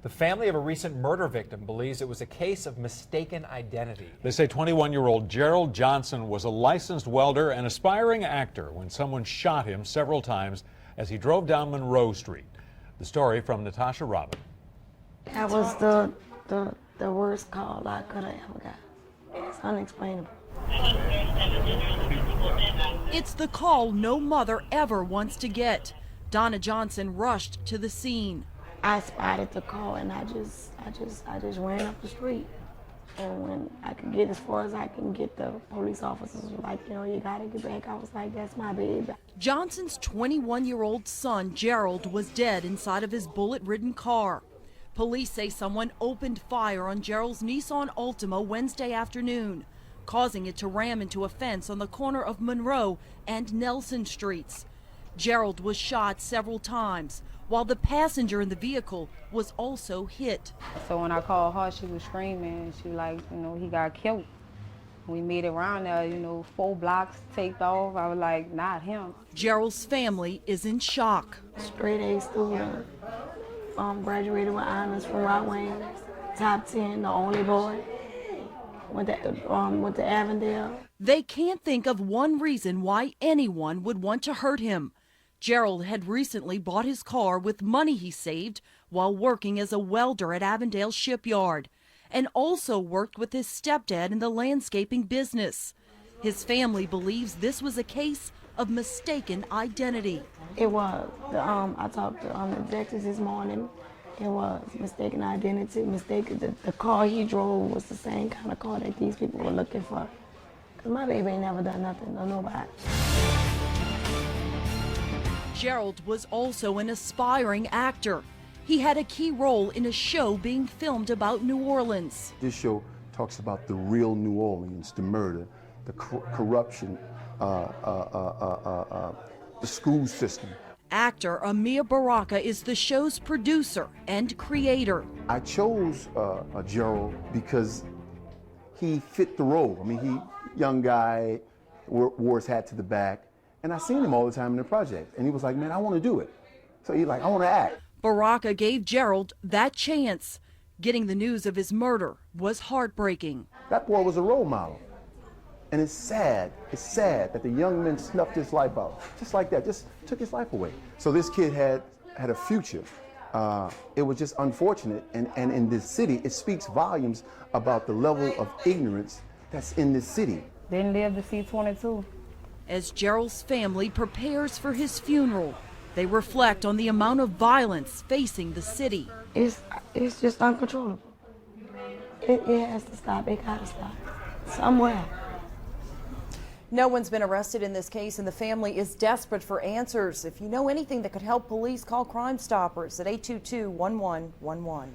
The family of a recent murder victim believes it was a case of mistaken identity. They say 21-year-old Gerald Johnson was a licensed welder and aspiring actor when someone shot him several times as he drove down Monroe Street. The story from Natasha Robin. That was the worst call I could have ever got. It's unexplainable. It's the call no mother ever wants to get. Donna Johnson rushed to the scene. I spotted the call and I just ran up the street. And when I could get as far as I can get, the police officers were like, you gotta get back. I was like, that's my baby. Johnson's 21-year-old son, Gerald, was dead inside of his bullet-ridden car. Police say someone opened fire on Gerald's Nissan Altima Wednesday afternoon, causing it to ram into a fence on the corner of Monroe and Nelson Streets. Gerald was shot several times, while the passenger in the vehicle was also hit. So when I called her, she was screaming. She was like, he got killed. We made it around there, 4 blocks taped off. I was like, not him. Gerald's family is in shock. Straight A student, graduated with honors from Rock Wayne, top 10, the only boy. Went to Avondale. They can't think of one reason why anyone would want to hurt him. Gerald had recently bought his car with money he saved while working as a welder at Avondale Shipyard, and also worked with his stepdad in the landscaping business. His family believes this was a case of mistaken identity. It was. I talked to the detectives this morning. It was mistaken identity, the car he drove was the same kind of car that these people were looking for. Because my baby ain't never done nothing to nobody. Gerald was also an aspiring actor. He had a key role in a show being filmed about New Orleans. This show talks about the real New Orleans, the murder, the corruption, the school system. Actor Ameer Baraka is the show's producer and creator. I chose Gerald because he fit the role. I mean, he young guy, wore his hat to the back, and I seen him all the time in the project. And he was like, man, I want to do it. So he's like, I want to act. Baraka gave Gerald that chance. Getting the news of his murder was heartbreaking. That boy was a role model. And it's sad that the young men snuffed his life out. Just like that, just took his life away. So this kid had a future. It was just unfortunate, and in this city, it speaks volumes about the level of ignorance that's in this city. Didn't live to see 22. As Gerald's family prepares for his funeral, they reflect on the amount of violence facing the city. It's just uncontrollable. It has to stop. It gotta stop somewhere. No one's been arrested in this case, and the family is desperate for answers. If you know anything that could help police, call Crime Stoppers at 822-1111.